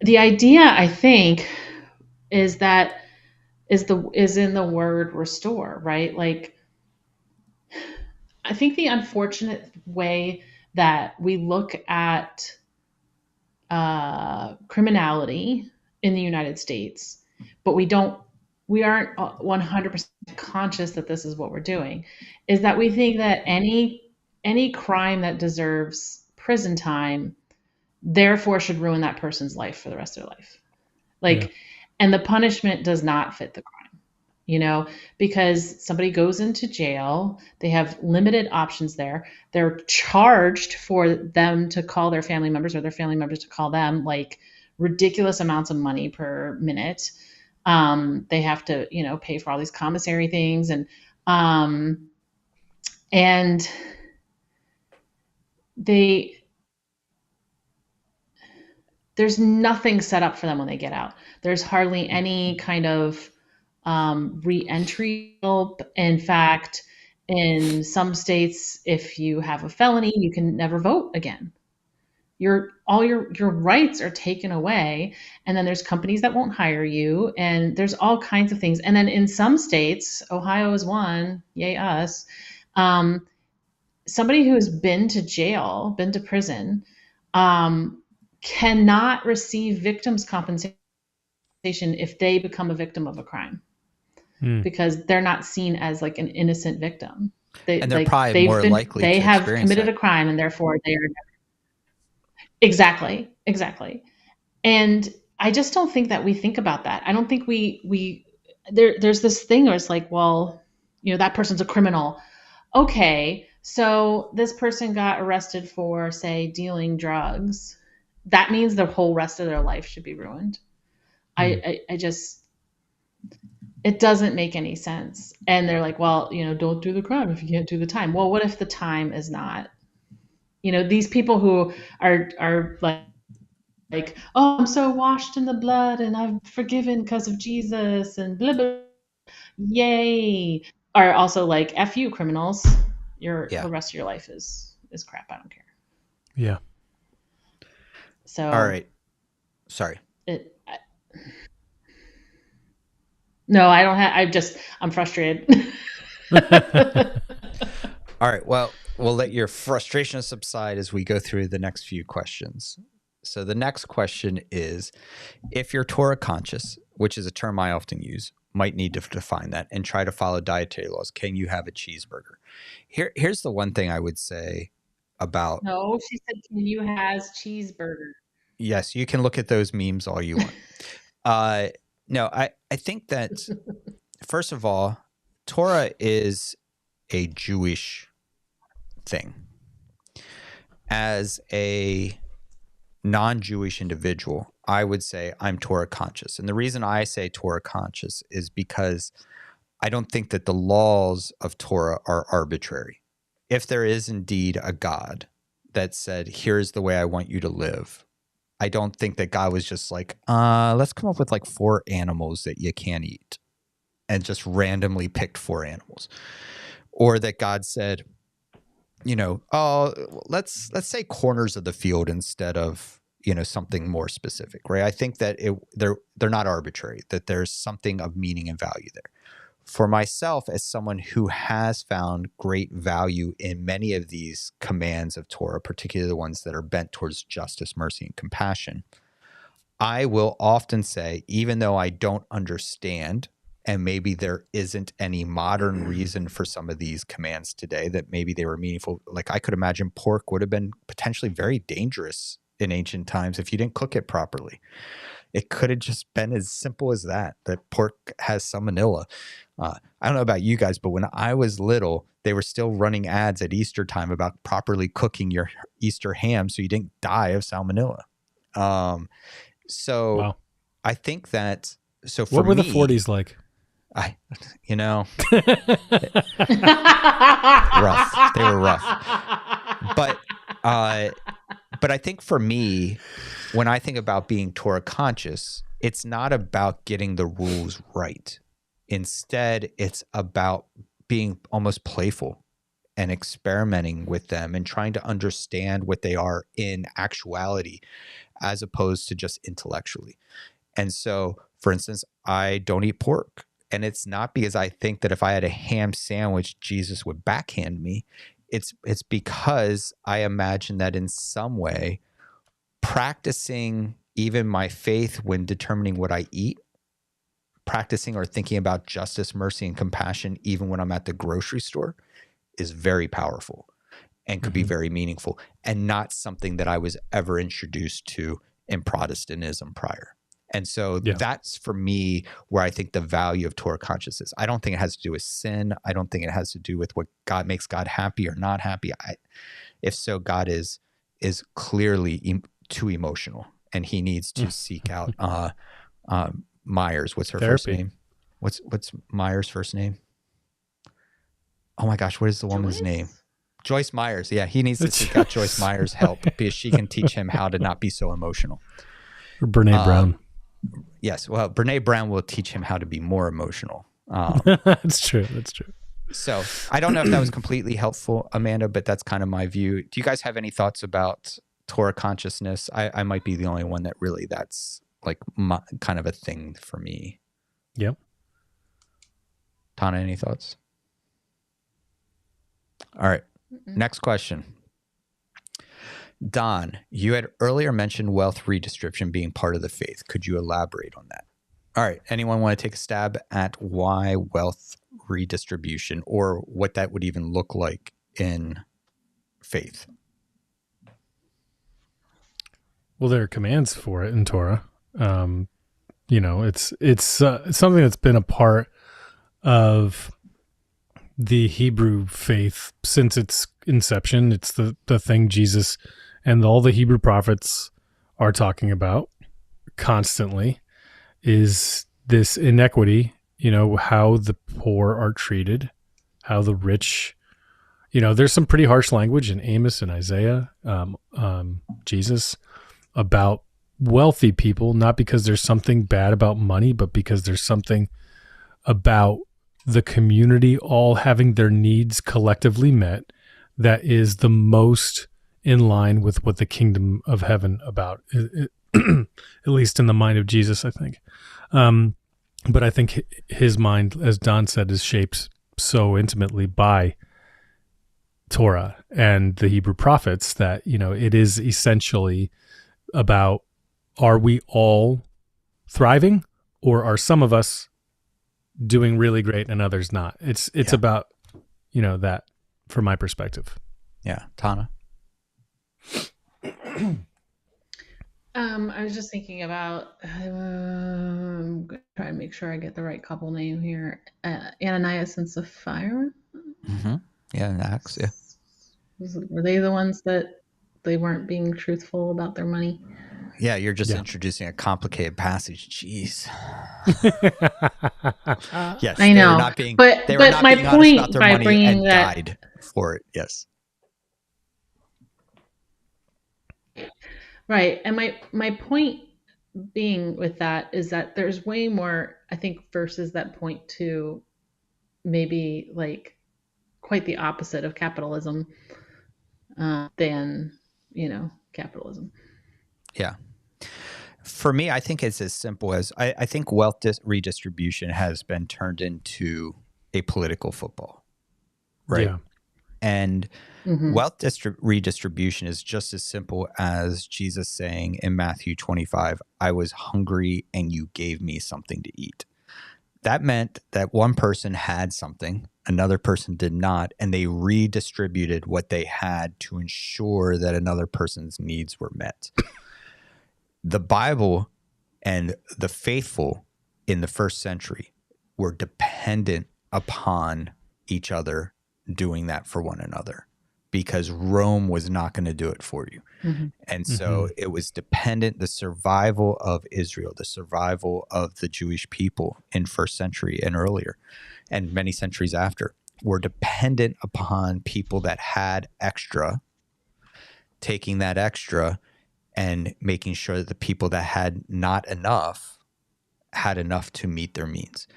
The idea, I think, is in the word restore, right? Like, I think the unfortunate way that we look at criminality in the United States, but we aren't 100% conscious that this is what we're doing, is that we think that any crime that deserves prison time therefore should ruin that person's life for the rest of their life. Like, and the punishment does not fit the crime, because somebody goes into jail, they have limited options there. They're charged for them to call their family members, or their family members to call them, like, ridiculous amounts of money per minute. They have to, pay for all these commissary things, and there's nothing set up for them when they get out. There's hardly any kind of re-entry help. In fact, in some states, if you have a felony, you can never vote again. All your rights are taken away, and then there's companies that won't hire you, and there's all kinds of things. And then in some states, Ohio is one, yay us, somebody who has been to prison, cannot receive victims' compensation if they become a victim of a crime, because they're not seen as like an innocent victim. They're probably more likely they have committed a crime, and therefore they are. Exactly. And I just don't think that we think about that. I don't think there's this thing where it's like, well, that person's a criminal. Okay, so this person got arrested for, say, dealing drugs. That means the whole rest of their life should be ruined. I just, it doesn't make any sense. And they're like, well, don't do the crime if you can't do the time. Well, what if the time is not, these people who are like, oh, I'm so washed in the blood and I'm forgiven because of Jesus and blah, blah, yay, are also like, F you criminals. The rest of your life is crap. I don't care. Yeah. So. All right. Sorry. No, I don't have, I'm frustrated. All right. Well, we'll let your frustration subside as we go through the next few questions. So the next question is, if you're Torah conscious, which is a term I often use, might need to define that, and try to follow dietary laws, can you have a cheeseburger? Here's the one thing I would say about... No, she said, can you has cheeseburger? Yes, you can look at those memes all you want. No, I think that, first of all, Torah is a Jewish thing. As a non-Jewish individual, I would say I'm Torah conscious. And the reason I say Torah conscious is because I don't think that the laws of Torah are arbitrary. If there is indeed a God that said, here's the way I want you to live, I don't think that God was just like, let's come up with like 4 animals that you can't eat, and just randomly picked 4 animals. Or that God said, let's say corners of the field instead of, something more specific, right? I think that they're not arbitrary, that there's something of meaning and value there. For myself, as someone who has found great value in many of these commands of Torah, particularly the ones that are bent towards justice, mercy, and compassion, I will often say, even though I don't understand, and maybe there isn't any modern reason for some of these commands today, that maybe they were meaningful. Like I could imagine pork would have been potentially very dangerous in ancient times if you didn't cook it properly. It could have just been as simple as that pork has salmonella. I don't know about you guys, but when I was little, they were still running ads at Easter time about properly cooking your Easter ham so you didn't die of salmonella. Wow. I think that, so for me... What were the 40s like? Rough. They were rough. But I think for me, when I think about being Torah conscious, it's not about getting the rules right. Instead, it's about being almost playful and experimenting with them and trying to understand what they are in actuality, as opposed to just intellectually. And so, for instance, I don't eat pork. And it's not because I think that if I had a ham sandwich, Jesus would backhand me. It's because I imagine that in some way, practicing even my faith when determining what I eat, practicing or thinking about justice, mercy, and compassion, even when I'm at the grocery store, is very powerful and could be very meaningful, and not something that I was ever introduced to in Protestantism prior. And so that's for me where I think the value of Torah consciousness. I don't think it has to do with sin. I don't think it has to do with what God makes God happy or not happy. If so, God is clearly too emotional, and he needs to seek out Myers. What's her first name? What's Myers' first name? Oh my gosh, what is the woman's name? Joyce Myers. Yeah, he needs to seek out Joyce Myers' help, because she can teach him how to not be so emotional. Or Brene Brown. Yes, well, Brene Brown will teach him how to be more emotional. That's true. So I don't know if that was completely helpful, Amanda, but that's kind of my view. Do you guys have any thoughts about Torah consciousness? I might be the only one that really that's like kind of a thing for me. Yep. Tana, any thoughts? All right. Next question. Don, you had earlier mentioned wealth redistribution being part of the faith. Could you elaborate on that? All right. Anyone want to take a stab at why wealth redistribution, or what that would even look like in faith? Well, there are commands for it in Torah. It's something that's been a part of the Hebrew faith since its inception. It's the thing Jesus and all the Hebrew prophets are talking about constantly, is this inequity how the poor are treated, how the rich, there's some pretty harsh language in Amos and Isaiah, Jesus, about wealthy people, not because there's something bad about money, but because there's something about the community all having their needs collectively met that is the most in line with what the kingdom of heaven about, at least in the mind of Jesus, I think. But I think his mind, as Don said, is shaped so intimately by Torah and the Hebrew prophets that, it is essentially about, are we all thriving, or are some of us doing really great and others not? It's about, that from my perspective. Yeah. Tana? I was just thinking about, I'm going to try and make sure I get the right couple name here. Ananias and Sapphira. Mm-hmm. Yeah, in Acts, yeah. Were they the ones that they weren't being truthful about their money? Yeah, you're just introducing a complicated passage. Jeez. Yes, I know. They were not being, but my being point about their by money bringing and that died for it. Yes. Right. And my point being with that is that there's way more, I think, verses that point to maybe like quite the opposite of capitalism than, capitalism. Yeah. For me, I think it's as simple as I think wealth redistribution has been turned into a political football, right? Yeah. And wealth redistribution is just as simple as Jesus saying in Matthew 25, I was hungry and you gave me something to eat. That meant that one person had something, another person did not, and they redistributed what they had to ensure that another person's needs were met. The Bible and the faithful in the first century were dependent upon each other doing that for one another, because Rome was not going to do it for you. Mm-hmm. And so it was dependent, the survival of Israel, the survival of the Jewish people in first century and earlier, and many centuries after, were dependent upon people that had extra, taking that extra and making sure that the people that had not enough had enough to meet their means.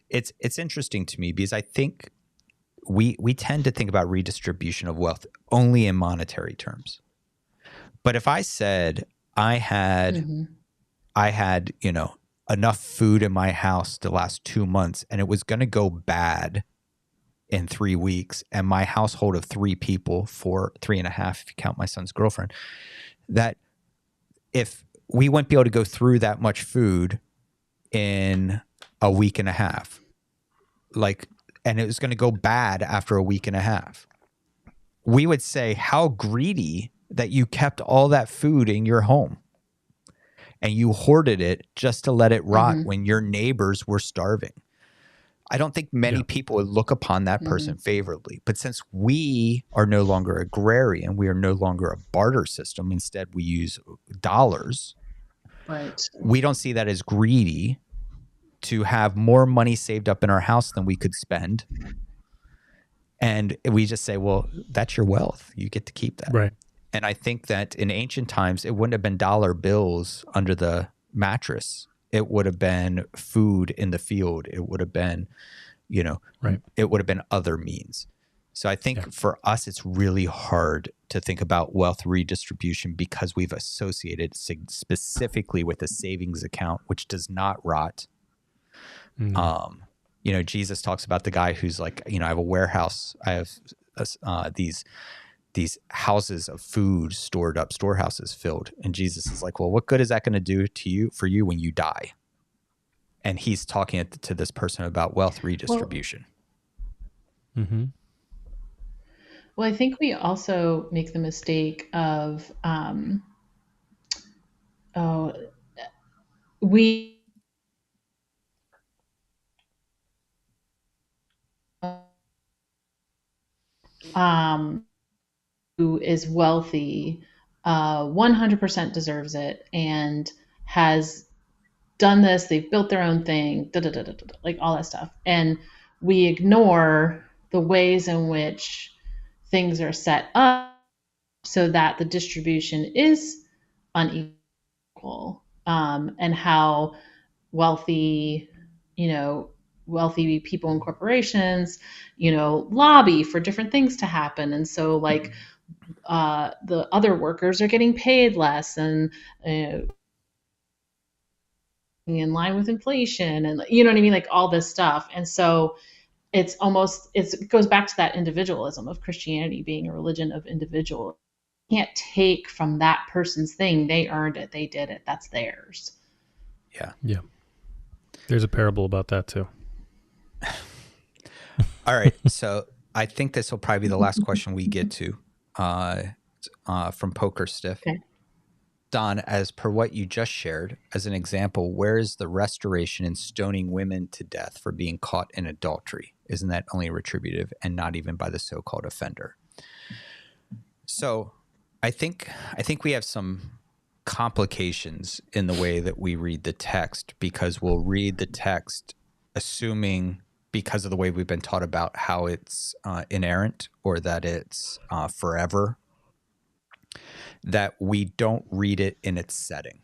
It's interesting to me because I think we tend to think about redistribution of wealth only in monetary terms. But if I said I had enough food in my house to last 2 months and it was going to go bad in 3 weeks, and my household of 3 people, 3.5 if you count my son's girlfriend, that if we wouldn't be able to go through that much food in a week and a half, and it was going to go bad after a week and a half, we would say, how greedy that you kept all that food in your home and you hoarded it just to let it rot when your neighbors were starving. I don't think many people would look upon that person favorably. But since we are no longer agrarian, we are no longer a barter system. Instead, we use dollars. Right. We don't see that as greedy to have more money saved up in our house than we could spend. And we just say, well, that's your wealth. You get to keep that. Right. And I think that in ancient times, it wouldn't have been dollar bills under the mattress. It would have been food in the field. It would have been, it would have been other means. So I think for us, it's really hard to think about wealth redistribution because we've associated specifically with a savings account, which does not rot. Jesus talks about the guy who's like, I have a warehouse. I have these houses of food stored up, storehouses filled. And Jesus is like, well, what good is that going to do for you when you die? And he's talking to this person about wealth redistribution. Well, I think we also make the mistake of, who is wealthy 100% deserves it and has done this, they've built their own thing, like all that stuff. And we ignore the ways in which things are set up so that the distribution is unequal, and how wealthy people and corporations, lobby for different things to happen. And so like the other workers are getting paid less and in line with inflation, and you know what I mean, like all this stuff. And so it goes back to that individualism of Christianity being a religion of individual. You can't take from that person's thing. They earned it. They did it. That's theirs. Yeah. Yeah. There's a parable about that too. All right. So I think this will probably be the last question we get to from Poker Stiff. Okay. Don, as per what you just shared, as an example, where is the restoration in stoning women to death for being caught in adultery? Isn't that only retributive and not even by the so-called offender? So I think we have some complications in the way that we read the text, because we'll read the text assuming, because of the way we've been taught about how it's inerrant or that it's forever, that we don't read it in its setting.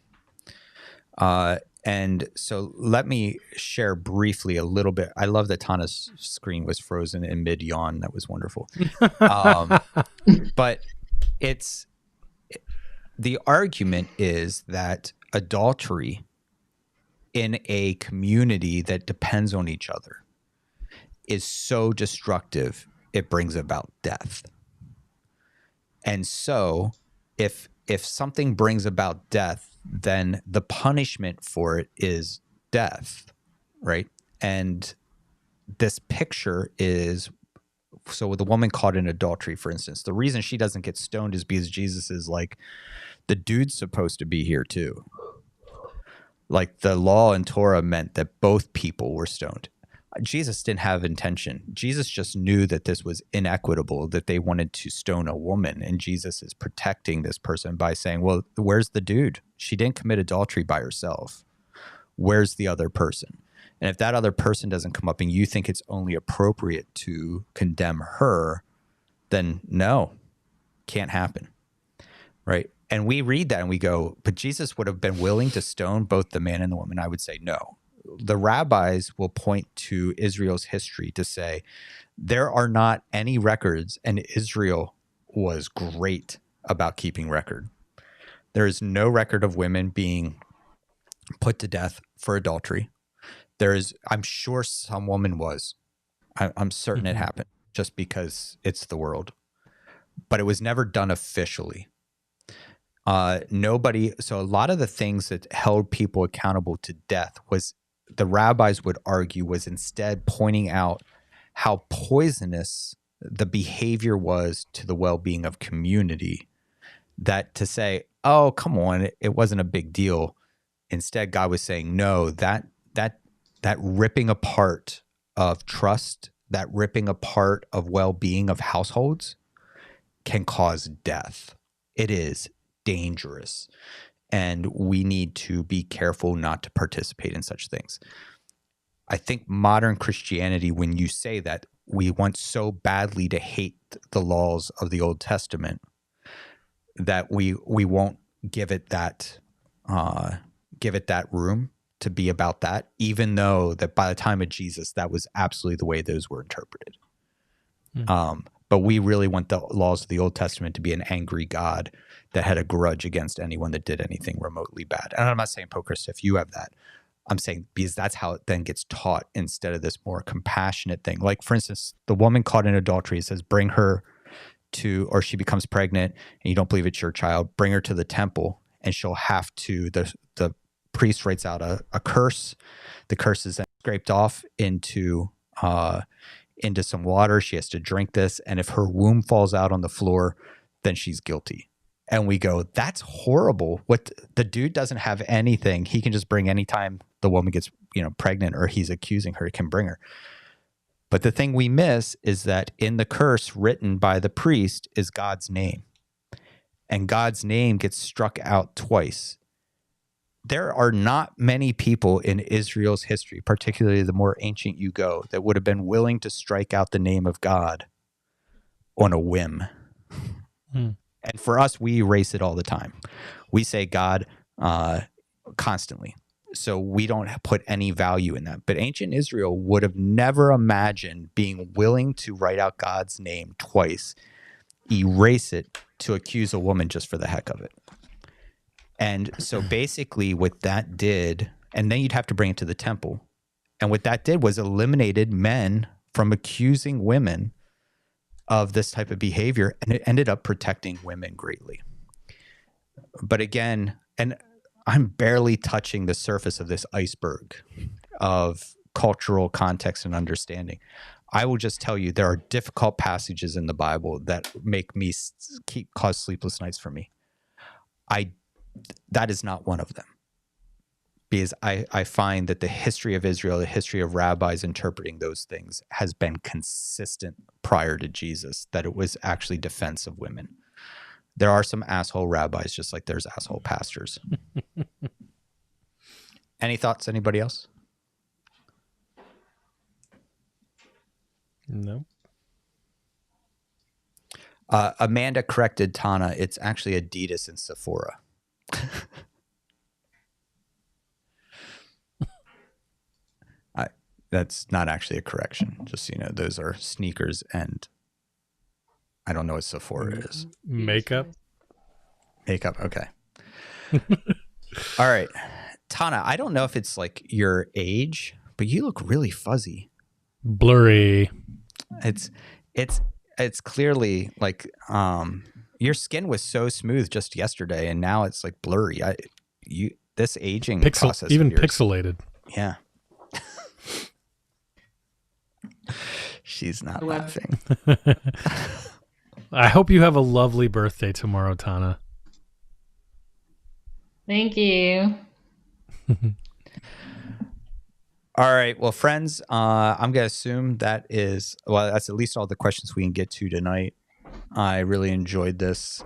And so let me share briefly a little bit. I love that Tana's screen was frozen in mid-yawn. That was wonderful. But the argument is that adultery in a community that depends on each other is so destructive, it brings about death. And so if something brings about death, then the punishment for it is death, right? And this picture is, so with the woman caught in adultery, for instance, the reason she doesn't get stoned is because Jesus is like, the dude's supposed to be here too. Like the law and Torah meant that both people were stoned. Jesus didn't have intention. Jesus just knew that this was inequitable, that they wanted to stone a woman. And Jesus is protecting this person by saying, well, where's the dude? She didn't commit adultery by herself. Where's the other person? And if that other person doesn't come up and you think it's only appropriate to condemn her, then no, can't happen, right? And we read that and we go, but Jesus would have been willing to stone both the man and the woman. I would say no. The rabbis will point to Israel's history to say there are not any records, and Israel was great about keeping record. There is no record of women being put to death for adultery. I'm sure some woman was. I'm certain it happened, just because it's the world. But it was never done officially. So a lot of the things that held people accountable to death was, the rabbis would argue, was instead pointing out how poisonous the behavior was to the well-being of community, that to say, oh, come on, it wasn't a big deal. Instead, God was saying, no, that ripping apart of trust, that ripping apart of well-being of households can cause death. It is dangerous. And we need to be careful not to participate in such things. I think modern Christianity, when you say that we want so badly to hate the laws of the Old Testament, that we won't give it that room to be about that, even though that by the time of Jesus, that was absolutely the way those were interpreted. But we really want the laws of the Old Testament to be an angry God that had a grudge against anyone that did anything remotely bad. And I'm not saying, Poker Stiff, you have that. I'm saying because that's how it then gets taught, instead of this more compassionate thing. Like, for instance, the woman caught in adultery, it says, bring her to, or she becomes pregnant and you don't believe it's your child, bring her to the temple, and she'll have to, the priest writes out a curse. The curse is then scraped off into some water. She has to drink this. And if her womb falls out on the floor, then she's guilty. And we go, that's horrible. What, the dude doesn't have anything. He can just bring anytime the woman gets, pregnant, or he's accusing her, he can bring her. But the thing we miss is that in the curse written by the priest is God's name. And God's name gets struck out twice. there are not many people in Israel's history, particularly the more ancient you go, that would have been willing to strike out the name of God on a whim. And for us, we erase it all the time. We say God constantly. So we don't put any value in that. But ancient Israel would have never imagined being willing to write out God's name twice, erase it to accuse a woman just for the heck of it. And so basically what that did, and then you'd have to bring it to the temple. And what that did was eliminated men from accusing women of this type of behavior, and it ended up protecting women greatly. But again, and I'm barely touching the surface of this iceberg of cultural context and understanding. I will just tell you there are difficult passages in the Bible that make me cause sleepless nights for me. That is not one of them. Because I find that the history of Israel, the history of rabbis interpreting those things has been consistent prior to Jesus, that it was actually defense of women. There are some asshole rabbis, just like there's asshole pastors. Any thoughts, anybody else? No. Amanda corrected Tana. It's actually Adidas and Sephora. That's not actually a correction. Just so you know, those are sneakers, and I don't know what Sephora is. Makeup. Okay. All right, Tana. I don't know if it's like your age, but you look really fuzzy, blurry. It's clearly like your skin was so smooth just yesterday, and now it's like blurry. This aging process, even pixelated. Yeah. She's not laughing. I hope you have a lovely birthday tomorrow, Tana. Thank you. All right. Well, friends, I'm going to assume that's at least all the questions we can get to tonight. I really enjoyed this.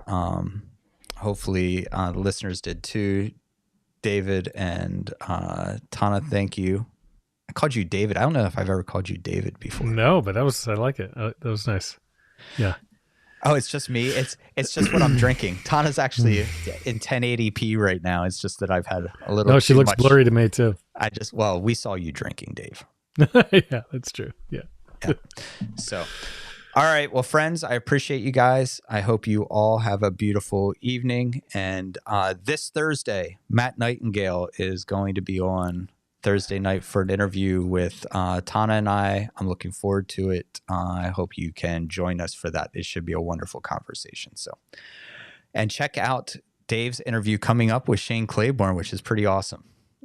Hopefully the listeners did too. David and Tana, thank you. I called you David. I don't know if I've ever called you David before. No, but I like it. That was nice. Yeah. Oh, it's just me. It's just what I'm drinking. Tana's actually in 1080p right now. It's just that I've had a little. No, she looks blurry to me too. We saw you drinking, Dave. Yeah, that's true. Yeah. So, all right. Well, friends, I appreciate you guys. I hope you all have a beautiful evening. And this Thursday, Matt Nightingale is going to be on Thursday night for an interview with Tana and I. I'm looking forward to it. I hope you can join us for that. It should be a wonderful conversation. So, and check out Dave's interview coming up with Shane Claiborne, which is pretty awesome.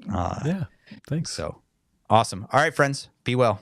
Yeah, thanks. So awesome. All right, friends, be well.